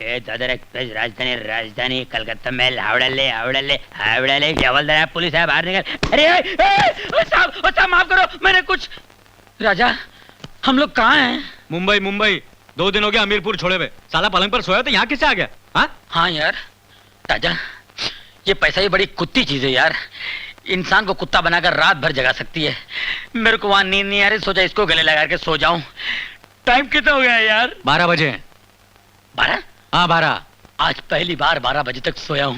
ये दादर एक्सप्रेस राजधानी राजधानी कलकत्ता में हावड़े हावड़े जवलदार है, पुलिस है, बाहर निकल। अरे साहब माफ करो, मैंने कुछ। राजा हम लोग कहाँ हैं? मुंबई 2 दिन हो गया अमीरपुर छोड़े हुए। साला पलंग पर सोया तो यहाँ किससे आ गया? हाँ यार राजा, ये पैसा ही बड़ी कुत्ती चीज है यार, इंसान को कुत्ता बनाकर रात भर जगा सकती है। मेरे को वहां नींद नहीं आ रही, सोचा इसको गले लगा के सो जाऊं। टाइम कितना हो गया है यार? 12 बजे। 12? हाँ 12। आज पहली बार 12 बजे तक सोया हूं,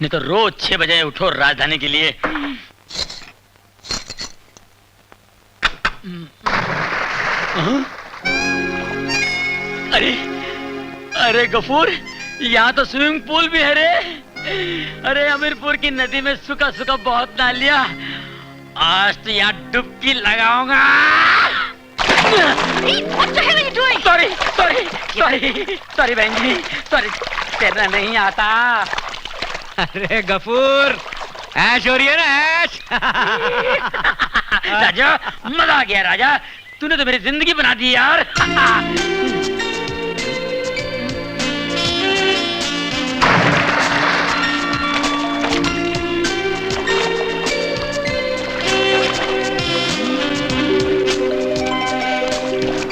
नहीं तो रोज 6 बजे उठो राजधानी के लिए। अरे गफूर, यहाँ तो स्विमिंग पूल भी है रे। अरे अमीरपुर की नदी में सूखा बहुत नहा लिया, आज तो यहाँ डुबकी लगाऊंगा। सॉरी बहन जी, सॉरी, तैरना नहीं आता। अरे गफूर, ऐश हो रही है ना, ऐश। राजा मजा आ गया राजा, तूने तो मेरी जिंदगी बना दी यार।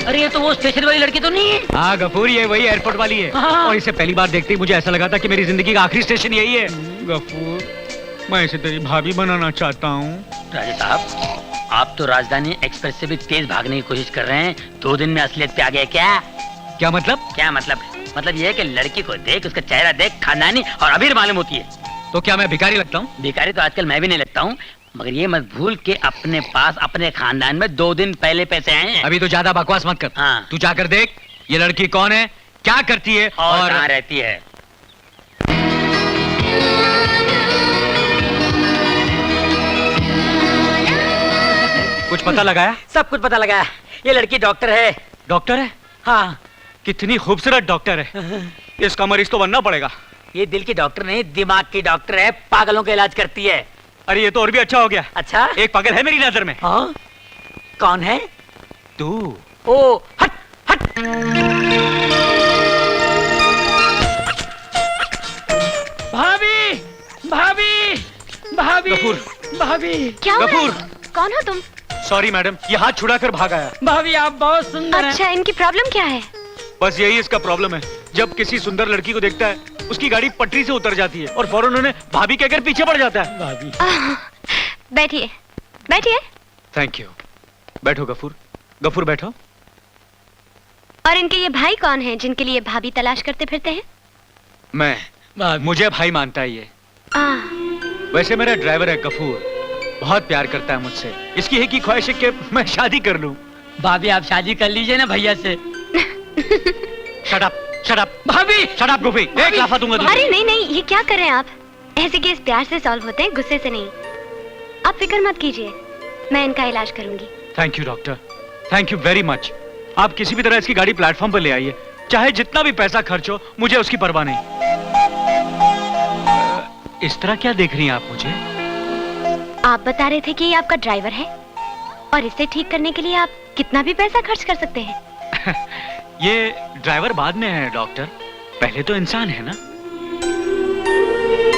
अरे ये तो वो स्टेशन वाली लड़की तो नहीं है? हाँ गफूर, ये वही एयरपोर्ट वाली है। और इसे पहली बार देखते ही मुझे ऐसा लगा था कि मेरी जिंदगी का आखिरी स्टेशन यही है। गफूर, मैं इसे तेरी भाभी बनाना चाहता हूँ। राजा साहब, आप तो राजधानी एक्सप्रेस से भी तेज भागने की कोशिश कर रहे हैं, 2 दिन में असलियत पे आ गए क्या? क्या मतलब? मतलब ये है कि लड़की को देख, उसका चेहरा देख, खानदानी और अमीर मालूम होती है। तो क्या मैं भिखारी लगता हूँ? भिखारी तो आजकल मैं भी नहीं लगता हूँ, मगर ये मत भूल के अपने पास अपने खानदान में 2 दिन पहले पैसे आए हैं। अभी तो ज्यादा बकवास मत कर। हाँ। तू जाकर देख ये लड़की कौन है, क्या करती है और कहाँ रहती है। कुछ पता लगाया? सब कुछ पता लगाया, ये लड़की डॉक्टर है। डॉक्टर है? हाँ। कितनी खूबसूरत डॉक्टर है। इसका मरीज तो बनना पड़ेगा। ये दिल की डॉक्टर नहीं, दिमाग की डॉक्टर है, पागलों का इलाज करती है। अरे ये तो और भी अच्छा हो गया। अच्छा? एक पागल है मेरी नजर में। हाँ? कौन है? तू। ओ हट हट। भाभी भाभी भाभी गफूर। भाभी। क्या हुआ? गफूर। कौन हो तुम? सॉरी मैडम, ये हाथ छुड़ा कर भाग आया। भाभी आप बहुत सुंदर हैं। अच्छा, इनकी प्रॉब्लम क्या है? बस यही इसका प्रॉब्लम है, जब किसी सुंदर लड़की को देखता है उसकी गाड़ी पटरी से उतर जाती है और फौरन उन्हें भाभी कहकर पीछे पड़ जाता है। भाभी। बैठिए बैठिए। Thank you. बैठो गफूर, गफूर बैठो। और इनके ये भाई कौन हैं जिनके लिए भाभी तलाश करते फिरते हैं? मैं, मुझे भाई मानता है ये। वैसे मेरा ड्राइवर है गफूर, बहुत प्यार करता है मुझसे। इसकी एक ही ख्वाहिश है कि मैं शादी कर लूं। भाभी आप शादी कर लीजिए ना भैया से। शट अप, शट अप भाभी, शट अप गोपी, एक लाफा दूंगा तुझे। अरे नहीं नहीं, ये क्या कर रहे हैं आप? ऐसे केस प्यार से सॉल्व होते हैं, गुस्से से नहीं। आप फिक्र मत कीजिए, मैं इनका इलाज करूंगी। Thank you doctor, thank you very much. आप किसी भी तरह इसकी गाड़ी प्लेटफॉर्म पर ले आइए, चाहे जितना भी पैसा खर्च हो, मुझे उसकी परवाह नहीं। इस तरह क्या देख रही हैं आप मुझे? आप बता रहे थे कि ये आपका ड्राइवर है और इसे ठीक करने के लिए आप कितना भी पैसा खर्च कर सकते हैं। ये ड्राइवर बाद में है डॉक्टर, पहले तो इंसान है ना।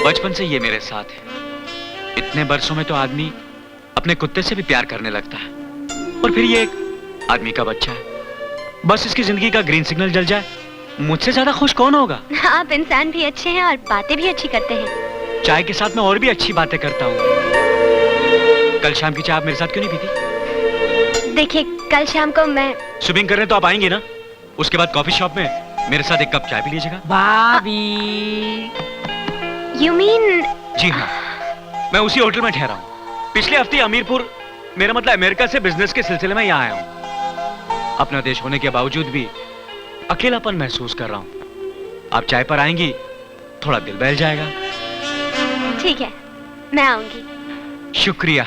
बचपन से ये मेरे साथ है। इतने बरसों में तो आदमी अपने कुत्ते से भी प्यार करने लगता है, और फिर ये एक आदमी का बच्चा है। बस इसकी जिंदगी का ग्रीन सिग्नल जल जाए, मुझसे ज्यादा खुश कौन होगा? आप इंसान भी अच्छे हैं और बातें भी अच्छी करते हैं। चाय के साथ मैं और भी अच्छी बातें करता हूँ। कल शाम की चाय आप मेरे साथ क्यों नहीं पीती? देखिए, कल शाम को मैं स्विमिंग करने तो आप आएंगे ना? उसके बाद कॉफी शॉप में मेरे साथ एक कप चाय पी लीजिएगा। भाभी। You mean? जी हाँ, मैं उसी होटल में ठहरा हूँ। पिछले हफ्ते अमीरपुर, मेरा मतलब अमेरिका से बिजनेस के सिलसिले में यहाँ आया हूँ। अपना देश होने के बावजूद भी अकेलापन महसूस कर रहा हूँ। आप चाय पर आएंगी, थोड़ा दिल बहल जाएगा। ठीक है, मैं आऊंगी। शुक्रिया।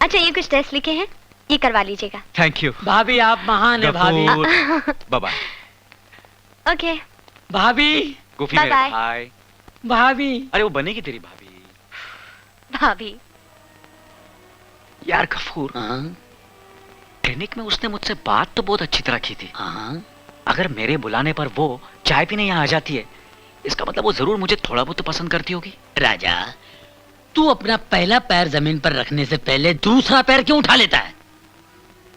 अच्छा, ये कुछ टेस्ट लिखे हैं, ये करवा लीजिएगा। Thank you. भाभी आप महान है भाभी। Bye bye. ओके भाभी। गोफी Bye bye. हाय। भाभी। अरे वो बनेगी तेरी भाभी। भाभी। यार गफूर, क्लिनिक में उसने मुझसे बात तो बहुत अच्छी तरह की थी। अगर मेरे बुलाने पर वो चाय पीने यहाँ आ जाती है, इसका मतलब वो जरूर मुझे थोड़ा बहुत तो पसंद करती होगी। राजा, तू अपना पहला पैर जमीन पर रखने से पहले दूसरा पैर क्यों उठा लेता है?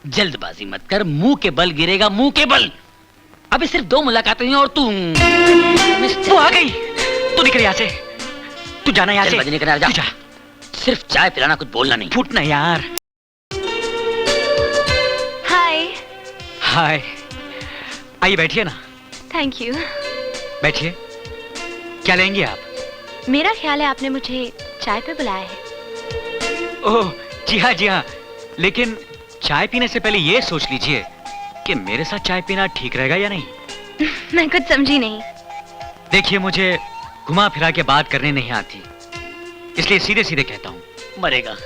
जल्दबाजी मत कर, मुंह के बल गिरेगा, मुंह के बल। अभी सिर्फ 2 मुलाकातें हुई और तू वो आ गई। तू निकल यहाँ से, तू जाना यहाँ चल से। बजने का जा। तू जा। सिर्फ चाय पिलाना, कुछ बोलना नहीं। फूटना यार। हाय। हाय, आइए बैठिए ना। Thank you. बैठिए। क्या लेंगे आप? मेरा ख्याल है आपने मुझे चाय पे बुलाया है। ओह जी हाँ जी हाँ, लेकिन चाय पीने से पहले ये सोच लीजिए कि मेरे साथ चाय पीना ठीक रहेगा या नहीं। मैं कुछ समझी नहीं। देखिए, मुझे घुमा फिरा के बात करने नहीं आती, इसलिए सीधे सीधे कहता हूँ। मरेगा,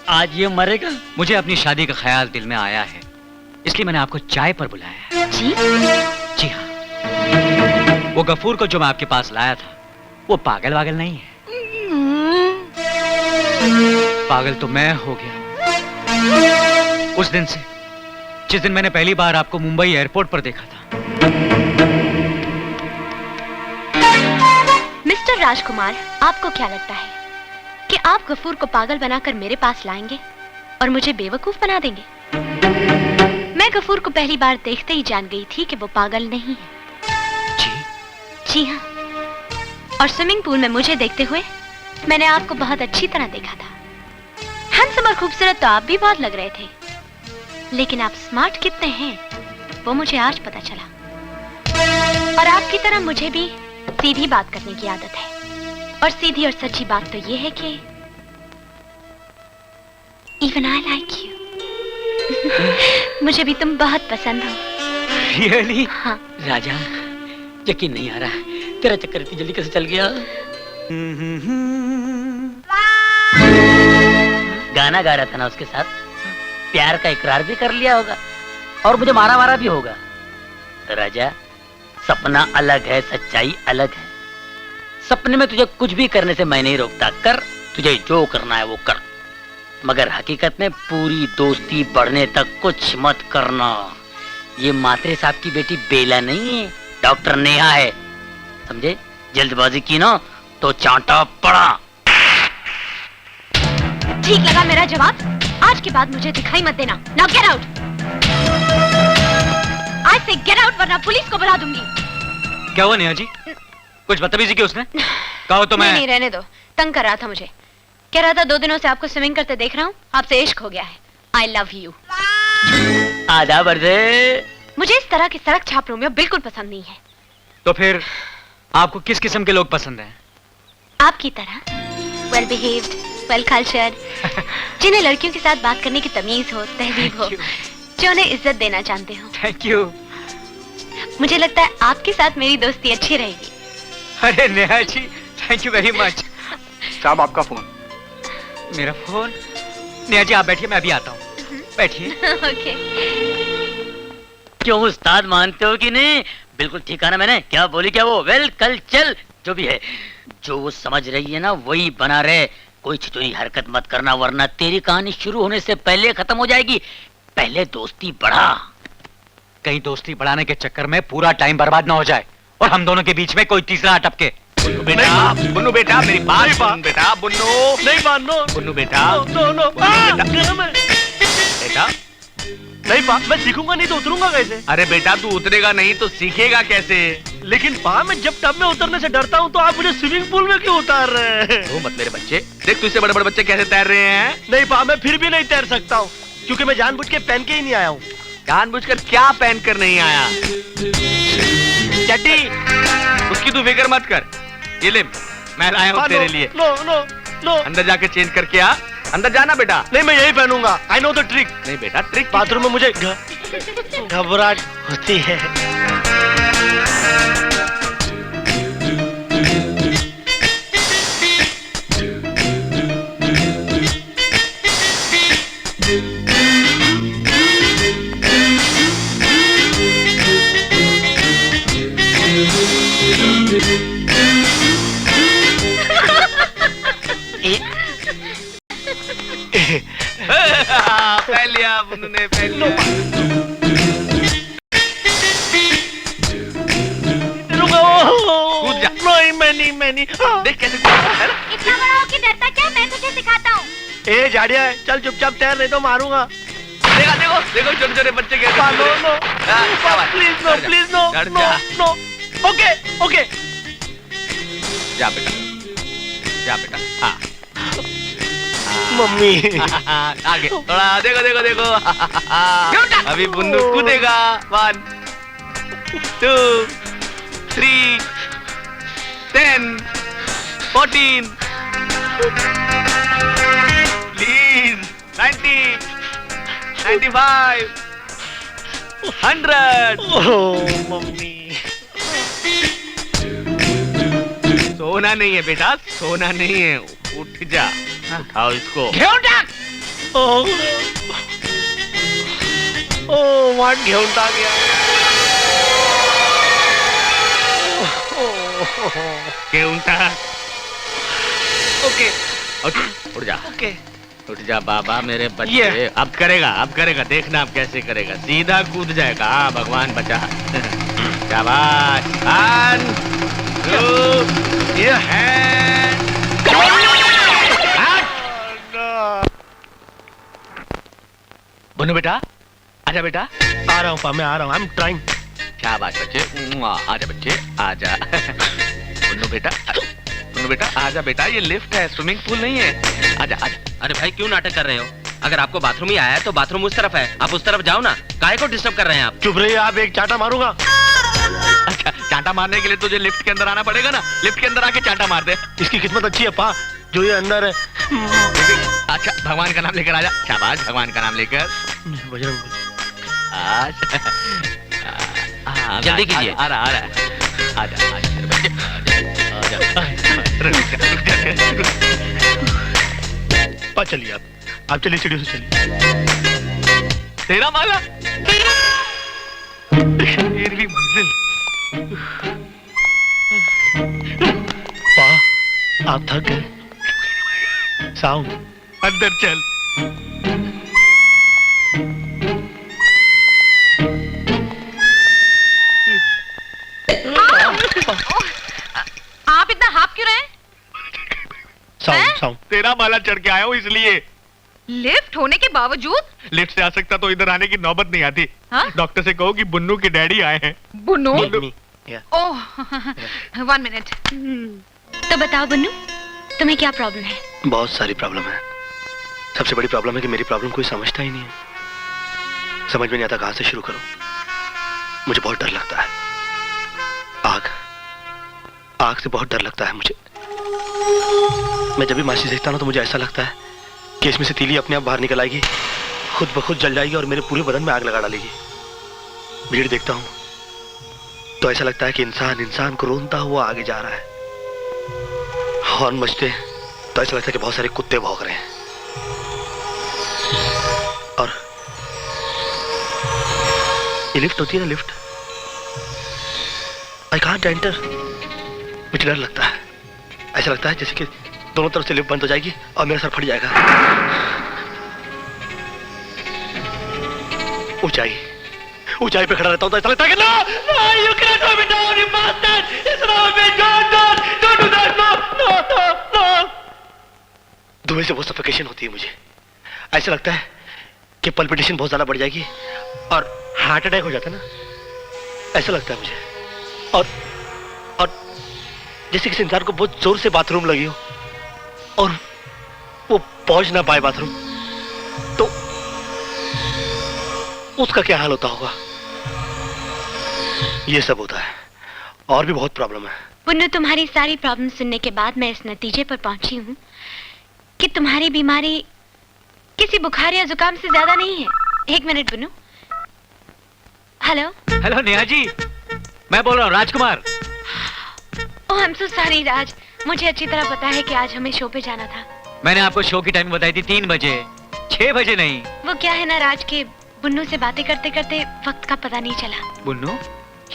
आज ये मरेगा। मुझे अपनी शादी का ख्याल दिल में आया है, इसलिए मैंने आपको चाय पर बुलाया है। जी? जी हाँ, वो गफूर को जो मैं आपके पास लाया था, वो पागल वागल नहीं है। पागल तो मैं हो गया उस दिन से, जिस दिन मैंने पहली बार आपको मुंबई एयरपोर्ट पर देखा था। मिस्टर राजकुमार, आपको क्या लगता है कि आप गफूर को पागल बनाकर मेरे पास लाएंगे और मुझे बेवकूफ बना देंगे? मैं गफूर को पहली बार देखते ही जान गई थी कि वो पागल नहीं है। जी हाँ, और स्विमिंग पूल में मुझे देखते हुए मैंने आपको बहुत अच्छी तरह देखा था। हैंडसम और खूबसूरत तो आप भी बहुत लग रहे थे, लेकिन आप स्मार्ट कितने हैं वो मुझे आज पता चला। और आपकी तरह मुझे भी सीधी बात करने की आदत है, और सीधी और सच्ची बात तो ये है कि इवन आई लाइक यू। मुझे भी तुम बहुत पसंद हो। Really? हाँ। राजा, यकीन नहीं आ रहा है, तेरा चक्कर इतनी जल्दी कैसे चल गया? गाना गा रहा था ना उसके साथ, प्यार का इकरार भी कर लिया होगा और मुझे मारा मारा भी होगा। राजा, सपना अलग है, सच्चाई अलग है। सपने में तुझे कुछ भी करने से मैं नहीं रोकता, कर, तुझे जो करना है वो कर, मगर हकीकत में पूरी दोस्ती बढ़ने तक कुछ मत करना। ये मात्रे साहब की बेटी बेला नहीं है, डॉक्टर नेहा है, समझे? जल्दबाजी की ना तो चांटा पड़ा। ठीक लगा मेरा जवाब? आज के बाद मुझे दिखाई मत देना। Now get out. आज से गेट आउट, वरना पुलिस को बुला दूंगी। क्या हुआ नेहा जी? कुछ बदतमीजी की उसने? कहो तो मैं। नहीं, रहने दो, तंग कर रहा था मुझे। कह रहा था 2 दिनों से आपको स्विमिंग करते देख रहा हूँ, आपसे इश्क हो गया है। I love you. आधा बरसे। मुझे इस तरह के सड़क छाप रोमियो बिल्कुल पसंद नहीं है। तो फिर आपको किस किस्म के लोग पसंद हैं? आपकी तरह वेल बिहेव्ड, वेल कल्चर्ड, जिन्हें लड़कियों के साथ बात करने की तमीज हो, तहजीब हो, जो उन्हें इज्जत देना जानते हो। Thank you. मुझे लगता है आपके साथ मेरी दोस्ती अच्छी रहेगी। अरे Neha ji, thank you very much. साहब आपका फोन। मेरा फोन? नेहा जी आप बैठिए, मैं अभी आता हूँ। बैठिए। ओके। क्यों उस्ताद, मानते हो कि नहीं? बिल्कुल ठीक है ना मैंने? क्या बोली क्या वो? वेल कल चल, जो भी है, जो वो समझ रही है ना वही बना रहे। कोई छिचोरी हरकत मत करना, वरना तेरी कहानी शुरू होने से पहले खत्म हो जाएगी। पहले दोस्ती बढ़ा। कहीं दोस्ती बढ़ाने के चक्कर में पूरा टाइम बर्बाद ना हो जाए और हम दोनों के बीच में कोई तीसरा अटपके। बुन्नू बेटा मेरी बात सुन बेटा। बुन्नू नहीं मानो। बुन्नू बेटा। नो नो बेटा नहीं पा, मैं सीखूंगा नहीं तो उतरूंगा कैसे? अरे बेटा तू उतरेगा नहीं तो सीखेगा कैसे? लेकिन पा, मैं जब टब में उतरने से डरता हूँ तो आप मुझे स्विमिंग पूल में क्यों उतार रहे हैं? रो मत मेरे बच्चे, देख तुझसे बड़े बड़े बच्चे कैसे तैर रहे हैं। नहीं पा, मैं फिर भी नहीं तैर सकता हूँ, क्योंकि मैं जानबूझ के पहन के ही नहीं आया हूँ। जानबूझकर क्या पहन कर नहीं आया? चड्डी, उसकी तू फिक्र मत कर, ये ले मैं लाया हूँ तेरे लिए। No no no. अंदर जाके चेंज करके आ। अंदर जाना बेटा। नहीं, मैं यही पहनूंगा। I know the trick. नहीं बेटा, ट्रिक बाथरूम में मुझे घबराहट होती है। पहन लिया बुन्नू ने, पहन लिया। है नहीं। हाँ। देख कैसे कूदता है ना? इतना बड़ा हो कि डरता क्या? मैं तुझे सिखाता हूँ। ए झाड़िया है, चल चुपचाप तैर, नहीं तो मारूंगा। देखा देखो देखो छोटे छोटे बच्चे कैसे नो कूद रहे हैं। नो हाँ, क्या बात? प्लीज नो, चढ़ जा, प्लीज नो चढ़ नो जा। नो। Okay okay. जा बेटा, जा बेटा। हाँ मम्मी। आगे थोड़ा देखो देखो देखो। अभी बुन्नू कूदेगा। 1 2 3 10 14 प्लीज 90 95 100। Oh mummy. सोना नहीं है बेटा, सोना नहीं है। उठ जा, उठाओ इसको। ओह वाट घेऊन टाक गया। घेऊन टाक। ओके ओके उठ जा, ओके। उठ जा बाबा मेरे बच्चे। अब करेगा देखना अब कैसे करेगा। सीधा कूद जाएगा। हाँ भगवान बचा। शाबाश। 1 2 ये है। बुन्नू बेटा आजा बेटा। आ रहा हूँ पा, मैं आ रहा हूँ। I am trying. शाबाश बच्चे। आजा बच्चे आजा। बुन्नू बेटा आजा बेटा, ये लिफ्ट है, स्विमिंग पूल नहीं है। आजा आजा। अरे भाई क्यों नाटक कर रहे हो? अगर आपको बाथरूम ही आया है तो बाथरूम उस तरफ है, आप उस तरफ जाओ ना। काहे को डिस्टर्ब कर रहे हैं आप? चुप रहिए आप, एक चाटा मारूंगा। अच्छा चांटा मारने के लिए तुझे लिफ्ट के अंदर आना पड़ेगा ना। लिफ्ट के अंदर आके चांटा मार दे। इसकी किस्मत अच्छी है पा, जो ये अंदर है। अच्छा भगवान का नाम लेकर आजा। शाबाश भगवान का नाम लेकर। बजरंग। जल्दी कीजिए। आ रहा है। आजा आजा मेरे बच्चे, आजा रुक जा। पा चलिए आप चलिए, सीढ़ियों से चलिए। तेरा माला तेरी मंजिल। पा आप थक गए, साउंड अंदर चल। आप इतना हाफ क्यों रहे? साउंड। तेरा माला चढ़ के आया हूँ इसलिए। लिफ्ट होने के बावजूद? लिफ्ट से आ सकता तो इधर आने की नौबत नहीं आती। हाँ? डॉक्टर से कहो कि बुन्नू के डैडी आए हैं। बुन्नू? या। ओह 1 मिनट। तो बताओ बुन्नू, तुम्हें क्या प्रॉब्लम है? बहुत सारी प्रॉब्लम है। सबसे बड़ी प्रॉब्लम है कि मेरी प्रॉब्लम कोई समझता ही नहीं है। समझ में नहीं आता कहां से शुरू करूं। मुझे बहुत डर लगता है। आग से बहुत डर लगता है मुझे। मैं जब भी माचिस देखता हूं तो मुझे ऐसा लगता है कि इसमें से तीली अपने आप बाहर निकल आएगी, खुद ब खुद जल जाएगी और मेरे पूरे बदन में आग लगा डालेगी। भीड़ देखता हूं तो ऐसा लगता है कि इंसान को रोनता हुआ आगे जा रहा है। हॉर्न बजते तो ऐसा लगता है कि बहुत सारे कुत्ते भौंक रहे हैं। और ये लिफ्ट होती है ना, लिफ्ट, आई कांट एंटर। मुझे डर लगता है। ऐसा लगता है जैसे कि दोनों तरफ से लिफ्ट बंद हो जाएगी और मेरा सर फट जाएगा। ऊंचाई पे खड़ा रहता हूं तो ऐसा लगता है कि no, you can't throw me down, you bastard! It's not me, don't do that, no. धुएं से बहुत सफोकेशन होती है मुझे। ऐसा लगता है कि पल्पिटेशन बहुत ज्यादा बढ़ जाएगी और हार्ट अटैक हो जाता है ना, ऐसा लगता है मुझे। और जैसे किसी इंसान को बहुत जोर से बाथरूम लगी हो और वो पहुंच ना पाए बाथरूम, तो उसका क्या हाल होता होगा। ये सब होता है और भी बहुत प्रॉब्लम है। पुन्नू, तुम्हारी सारी प्रॉब्लम सुनने के बाद मैं इस नतीजे पर पहुंची हूँ कि तुम्हारी बीमारी किसी बुखार या जुकाम से ज्यादा नहीं है। 1 minute Punnu. Hello hello Neha ji, मैं बोल रहा हूँ राजकुमार। ओह आई एम सो सॉरी राज, मुझे अच्छी तरह पता है कि आज हमें शो पे जाना था। मैंने आपको शो की टाइमिंग बताई थी 3 बजे, 6 बजे नहीं। वो क्या है ना राज के बुन्नू से बातें करते करते वक्त का पता नहीं चला। बुन्नू?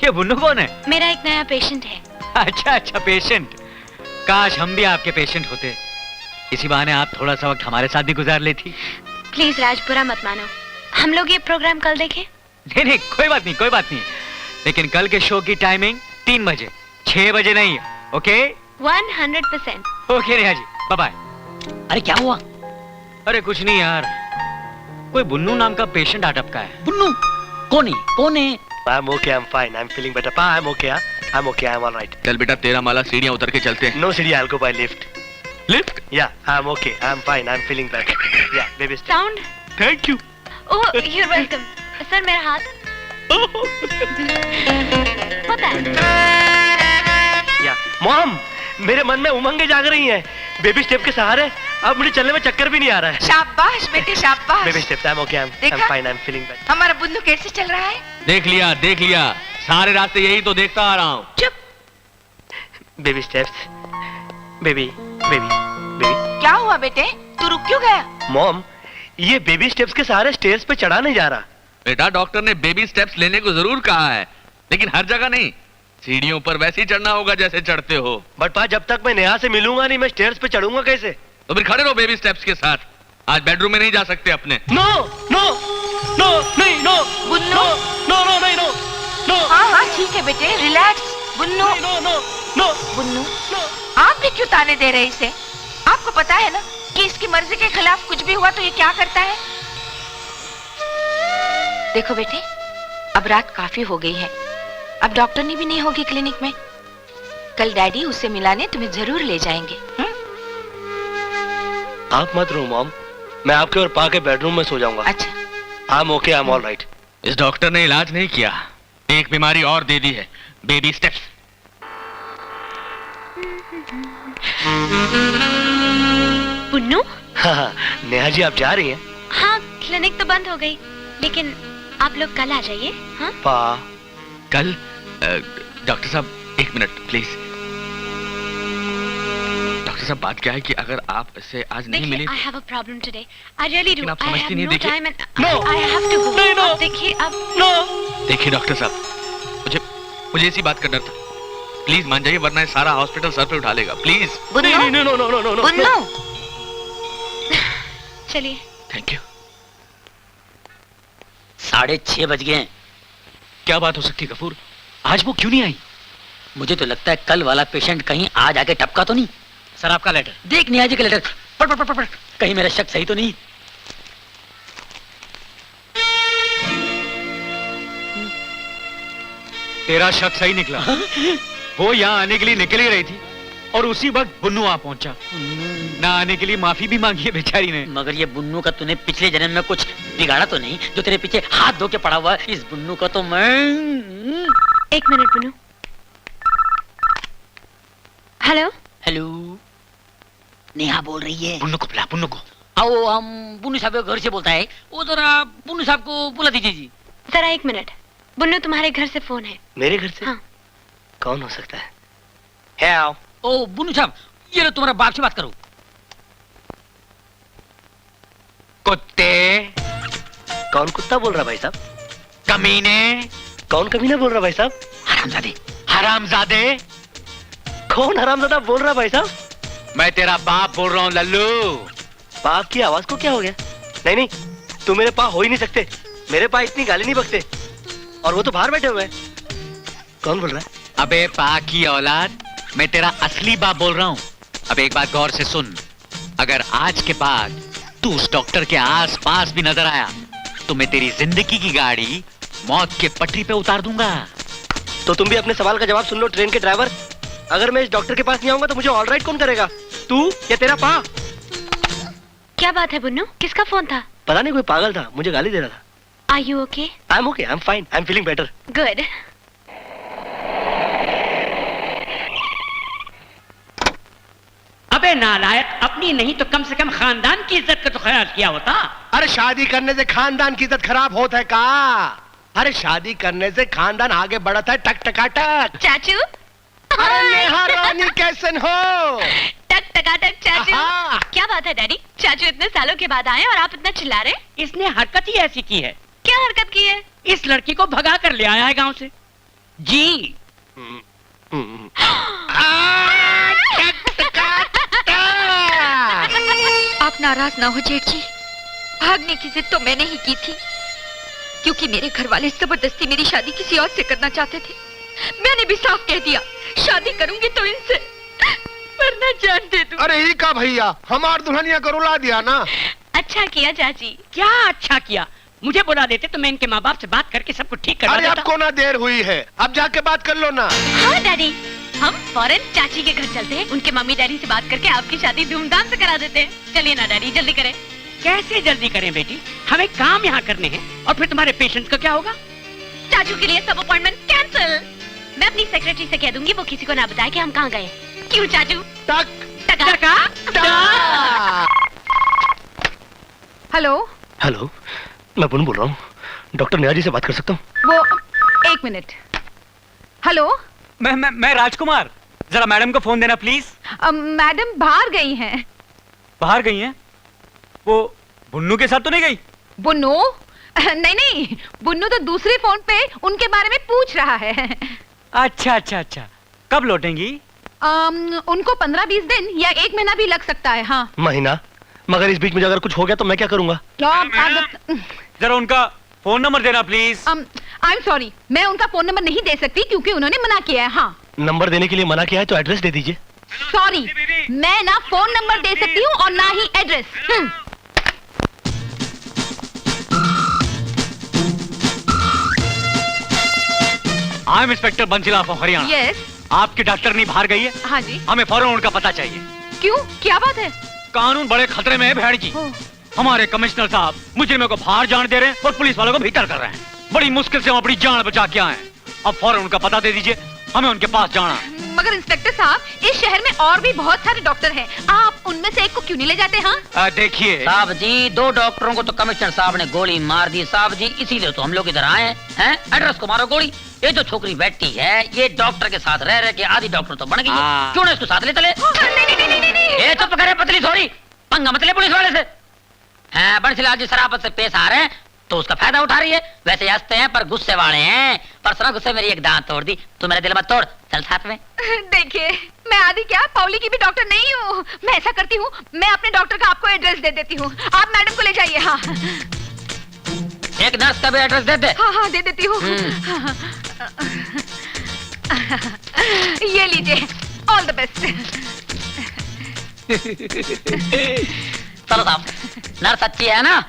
ये बुन्नू कौन है? मेरा एक नया पेशेंट है। अच्छा पेशेंट। काश हम भी आपके पेशेंट होते, इसी बहाने आप थोड़ा सा वक्त हमारे साथ भी गुजार लेती। प्लीज राज, बुरा मत मानो, हम लोग ये प्रोग्राम कल देखें। नहीं कोई बात नहीं, लेकिन कल के शो की टाइमिंग 3 बजे, 6 बजे नहीं। Okay 100%। Okay Neha ji, bye bye. अरे क्या हुआ? अरे कुछ नहीं यार, कोई बुन्नू नाम का पेशेंट आ टपका है। बुन्नू? कौन है? कौन है? I'm okay, I'm fine, I'm feeling better. Pa, I'm okay, I'm okay, I'm all right. चल बेटा, तेरा माला सीढ़ियाँ उतर के चलते हैं। No city, I'll go by lift. Lift? Yeah, I'm okay, I'm fine, I'm feeling better. Yeah, baby step. Sound. Thank you. Oh, you're welcome। Sir मेरा हाथ। होता है। Yeah, Mom, मेरे मन में उमंगें जाग रही हैं। बेबी स्टेप के सहारे अब मुझे चलने में चक्कर भी नहीं आ रहा है। शाबाश बेटे शाबाश। Baby step, I'm okay, I'm देखा? fine, I'm feeling better. हमारा बुन्नू कैसे चल रहा है? देख लिया, सारे रास्ते यही तो देखता आ रहा हूँ। चुप। Baby steps, baby, baby, baby. क्या हुआ बेटे, तू रुक क्यों गया? मॉम, ये बेबी स्टेप्स के सहारे स्टेयर्स पे चढ़ा नहीं जा रहा। बेटा, डॉक्टर ने बेबी स्टेप्स लेने को जरूर कहा है, लेकिन हर जगह नहीं। सीढ़ियों पर वैसे ही चढ़ना होगा जैसे चढ़ते हो। बट पा, जब तक मैं नेहा से मिलूंगा नहीं, मैं स्टेयर्स पे चढ़ूंगा कैसे? तो फिर खड़े रहो बेबी स्टेप्स के साथ। आज बेडरूम में नहीं जा सकते अपने। नो नो नो, नहीं no, Bunnu. No no no, नहीं नो, नो। हाँ हाँ ठीक है बेटे, relax. Bunnu, no no no, Bunnu, no. आप भी क्यों ताने दे रहे इसे? आपको पता है ना कि इसकी मर्जी के खिलाफ कुछ भी हुआ तो ये क्या करता है? देखो बेटे, अब रात काफी हो गई है, अब डॉक्टर ने भी नहीं होगी क्लिनिक में। कल डैडी उससे मिलाने तुम्हें जरूर ले जाएंगे। आप मत रो मॉम, मैं आपके और पा के बेडरूम में सो जाऊंगा। अच्छा, I'm okay, I'm all right. इस डॉक्टर ने इलाज नहीं किया, एक बीमारी और दे दी है, बेबी स्टेप्स। बुन्नू? हाँ, नेहा जी आप जा रही हैं? हाँ, क्लिनिक तो बंद हो गई, लेकिन आप लोग कल आ जाइए। हाँ? पा, कल? डॉक्टर साहब एक मिनट प्लीज। डॉक्टर साहब, बात क्या है कि अगर आप इससे आज नहीं मिले। I have a problem today. I really do. लेकिन आप I समझती have नहीं, no देखिए। time and No. I have to go. नहीं, no. अब देखिए, अब नो। देखिए डॉक्टर साहब, मुझे इसी बात का डर था। प्लीज मान जाइए, वरना ये सारा हॉस्पिटल सर पे उठा लेगा। प्लीज। नहीं नहीं, no no no no no. Bunnu, चलिए। Thank you. 6:30 बज गए हैं। क्या बात हो सकती है गफूर, आज वो क्यों नहीं आई? मुझे तो लगता है कल वाला पेशेंट कहीं आज आके टपका तो नहीं। सर आपका लेटर। देख नेहा जी का लेटर, पढ़ पढ़ पढ़ पढ़, कहीं मेरा शक सही तो नहीं। तेरा शक सही निकला। वो यहाँ आने के लिए निकल ही रही थी और उसी वक्त बुन्नू आ पहुंचा। ना आने के लिए माफी भी मांगी है बेचारी ने। मगर ये बुन्नू का तूने पिछले जन्म में कुछ बिगाड़ा तो नहीं, जो तेरे पीछे हाथ धो के पड़ा हुआ है? इस बुन्नू का तो मैं। एक minute Bunnu. Hello? Hello, Neha बोल रही है। बुन्नू को बुला, बुन्नू को। आओ, हम बुन्नू साहब के घर से बोलता है, वो जरा बुन्नू साहब को बुला दीजिए जी। जरा एक मिनट, बुन्नू तुम्हारे घर से फोन है। मेरे घर से? हाँ। कौन हो सकता है? है आओ। ओ बुन्नू साहब, ये लो तुम्हारा बाप से बात करो। कुत्ते, कौन कुत्ता बोल रहा भाई साहब? कमीने, कौन कमीना बोल रहा भाई साहब? हरामजादे। हरामजादे। कौन हरामजादा बोल रहा भाई साहब? मैं तेरा बाप बोल रहा हूँ लल्लू। बाप की आवाज को क्या हो गया? नहीं नहीं, तुम मेरे पा हो ही नहीं सकते। मेरे पा इतनी गाली नहीं बकते, और वो तो बाहर बैठे हुए हैं। कौन बोल रहा है? अबे पा की औलाद, मैं तेरा असली बाप बोल रहा हूँ। अब एक बात गौर से सुन, अगर आज के बाद तू उस डॉक्टर के आस पास भी नजर आया तो मैं तेरी जिंदगी की गाड़ी मौत के पटरी पे उतार दूंगा। तो तुम भी अपने सवाल का जवाब सुन लो ट्रेन के ड्राइवर। अगर मैं इस डॉक्टर के पास नहीं आऊंगा तो मुझे ऑल राइट कौन करेगा? तू या तेरा पा? क्या बात है बुन्नू, किसका फोन था? पता नहीं, कोई पागल था, मुझे गाली दे रहा था। Are you okay? I'm okay, I'm fine, I'm feeling better. Good. अबे नालायक, अपनी नहीं तो कम से कम खानदान की इज्जत का तो ख्याल किया होता। अरे शादी करने से खानदान की इज्जत खराब होता है का? अरे शादी करने से खानदान आगे बढ़ता है टक टकाटक। चाचू? अरे नेहा रानी कैसन हो? टक टकाटक चाचू। आहा। क्या बात है डैडी, चाचू इतने सालों के बाद आए और आप इतना चिल्ला रहे? इसने हरकत ही ऐसी की है। क्या हरकत की है? इस लड़की को भगा कर ले आया है गांव से। जी। आप नाराज ना हो जेठ जी, भागने की जिद तो मैंने ही की थी, क्योंकि मेरे घर वाले जबरदस्ती मेरी शादी किसी और से करना चाहते थे। मैंने भी साफ कह दिया, शादी करूंगी तो इनसे। वरना जान दे दूं। अरे ही का भैया, हमार दुल्हनिया को रुला दिया ना। अच्छा किया चाची। क्या अच्छा किया, मुझे बुला देते तो मैं इनके माँ बाप से बात करके सब कुछ ठीक करवा अरे देता। आपको ना देर हुई है, अब जाके बात कर लो ना। हाँ डैडी, हम फौरन चाची के घर चलते हैं, उनके मम्मी डैडी से बात करके आपकी शादी धूमधाम से करा देते हैं। चलिए ना डैडी, जल्दी करें। कैसे जल्दी करें बेटी, हमें काम यहाँ करने हैं। और फिर तुम्हारे पेशेंट का क्या होगा? चाचू के लिए सब अपॉइंटमेंट कैंसिल। मैं अपनी सेक्रेटरी से कह दूंगी वो किसी को ना बताए कि हम कहाँ गए। क्यों चाचू? टका। हेलो हेलो, मैं पुन बोल रहा हूँ, डॉक्टर नेहा जी से बात कर सकता हूँ? वो एक मिनट। हेलो, मैं राजकुमार, जरा मैडम को फोन देना प्लीज। मैडम बाहर गई हैं। बाहर गई हैं? वो बुन्नू के साथ तो नहीं गई? बुन्नू? नहीं, बुन्नू तो दूसरे फोन पे उनके बारे में पूछ रहा है। अच्छा, कब लौटेंगी? उनको 15-20 दिन या 1 महीना भी लग सकता है। हाँ, महीना? मगर इस बीच में अगर कुछ हो गया तो मैं क्या करूंगा? जरा उनका फोन नंबर देना प्लीज। आई एम सॉरी, मैं उनका फोन नंबर नहीं दे सकती क्योंकि उन्होंने मना किया है। हाँ, नंबर देने के लिए मना किया है तो एड्रेस दे दीजिए। सॉरी, मैं ना फोन नंबर दे सकती हूँ और ना ही address. I am inspector Bansilal from Haryana. Yes. आपकी डॉक्टरनी बाहर गई है? हाँ जी। हमें फौरन उनका पता चाहिए। क्यों, क्या बात है? कानून बड़े खतरे में है भेड़ जी। हमारे कमिश्नर साहब मुजरिमों को बाहर जाने दे रहे हैं और पुलिस वालों को भीतर कर रहे हैं। बड़ी मुश्किल से हम अपनी जान बचा के आए हैं। अब फौरन उनका पता दे दीजिए, हमें उनके पास जाना। मगर इंस्पेक्टर साहब, इस शहर में और भी बहुत सारे डॉक्टर हैं, आप उनमें से एक को क्यों नहीं ले जाते? हाँ, देखिए साहब जी, 2 डॉक्टरों को तो कमिश्नर साहब ने गोली मार दी साहब जी, इसीलिए तो हम लोग इधर आए हैं। एड्रेस को मारो गोली। ये जो छोकरी बैठी है, ये डॉक्टर के साथ रह के आधी डॉक्टर तो बन गई है। क्यों ना इसको साथ ले चले? ये चुप करे पतली थोड़ी, पंगा मत ले पुलिस वाले से। बंसीलाल जी शराफत से पेश आ रहे हैं तो उसका फायदा उठा रही है। वैसे हंसते हैं पर गुस्से वाले हैं। परसों गुस्से मेरी एक दांत तोड़ दी, तू मेरा दिल मत तोड़, चल साथ में। देखिए, मैं आदि क्या पाउली की भी डॉक्टर नहीं हूँ। मैं ऐसा करती हूँ, मैं अपने डॉक्टर का आपको एड्रेस दे देती हूँ, आप मैडम को ले जाइए। हाँ, एक नर्स का भी एड्रेस दे दे। हाँ, दे देती हूँ। ये लीजिए, ऑल द बेस्ट। चलो साहब, नर्स अच्छी है ना?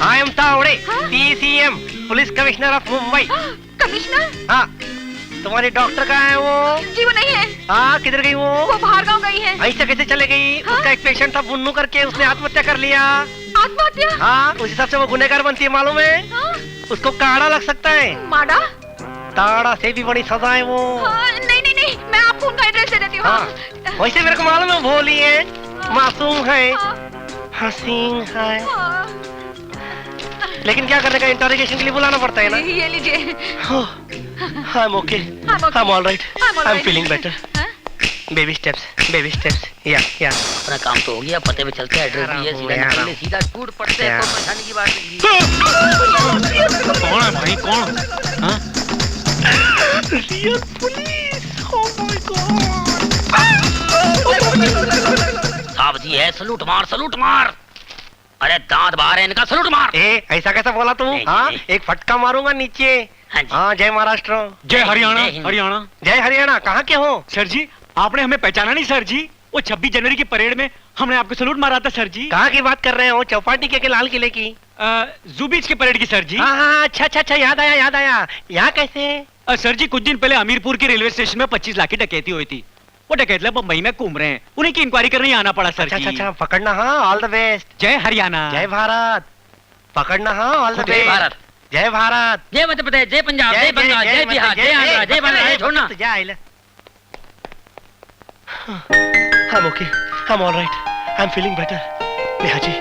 I am Tawde, PCM, police commissioner of Mumbai. Commissioner? हाँ, तुम्हारी डॉक्टर कहाँ है वो? जी वो नहीं है। हाँ, किधर गई वो बाहर गाँव गई है। ऐसे कैसे चले गई? हाँ? उसका एक पेशेंट था बुन्नू करके, उसने आत्महत्या कर लिया। आत्महत्या? हाँ, उस हिसाब से वो गुनहगार बनती है, मालूम है? हाँ? उसको काड़ा लग सकता है। माड़ा? ताड़ा से भी बड़ी सजा है वो। हाँ, नहीं, मैं आपको उनका एड्रेस दे देती हूँ। हाँ, वैसे मेरे को मालूम है, भोली है, मासूम है, हसीन है, लेकिन क्या करने का, इंटरोगेशन के लिए बुलाना पड़ता है ना। ये लीजिए। I am okay, I am all right, I am feeling better. Baby steps, या। अपना काम तो हो गया, पते पे चलते हैं, एड्रेस भी है, सीधा निकले, सीधा टूट पड़ते हैं, कोई परेशानी की बात नहीं। कौन है भाई, कौन? हाँ? Real police, oh my God. साहब जी है, सलूट मार। अरे दांत बाहर है इनका, सलूट मार। ऐसा कैसा बोला तू? हाँ, एक फटका मारूंगा नीचे। हाँ, जय महाराष्ट्र। जय हरियाणा। जय हरियाणा। कहाँ के हो? सर जी, आपने हमें पहचाना नहीं सर जी? वो 26 जनवरी की परेड में हमने आपको सलूट मारा था सर जी। कहाँ की बात कर रहे हो? चौपाटी के लाल किले की? जू बीच की परेड की सर जी। हाँ, अच्छा, याद आया। यहाँ कैसे? सर जी, कुछ दिन पहले अमीरपुर के रेलवे स्टेशन में 25 लाख की डकैती हुई थी। वो डकैत लोग बम्बई में घूम रहे हैं, उन्हीं की इंक्वायरी करने आना पड़ा सर जी। अच्छा, पकड़ना। हाँ, ऑल द बेस्ट। जय हरियाणा। जय भारत। पकड़ना। हाँ, ऑल द बेस्ट। भारत। जय भारत। जय मध्य प्रदेश, जय पंजाब, जय बंगाल, जय बिहार, जय आंध्र, जय बांग्लादेश, छोड़ना। I'm okay, I'm all right, I'm feeling better। Neha ji,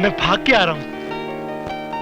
मैं भाग के आ रहा हूँ।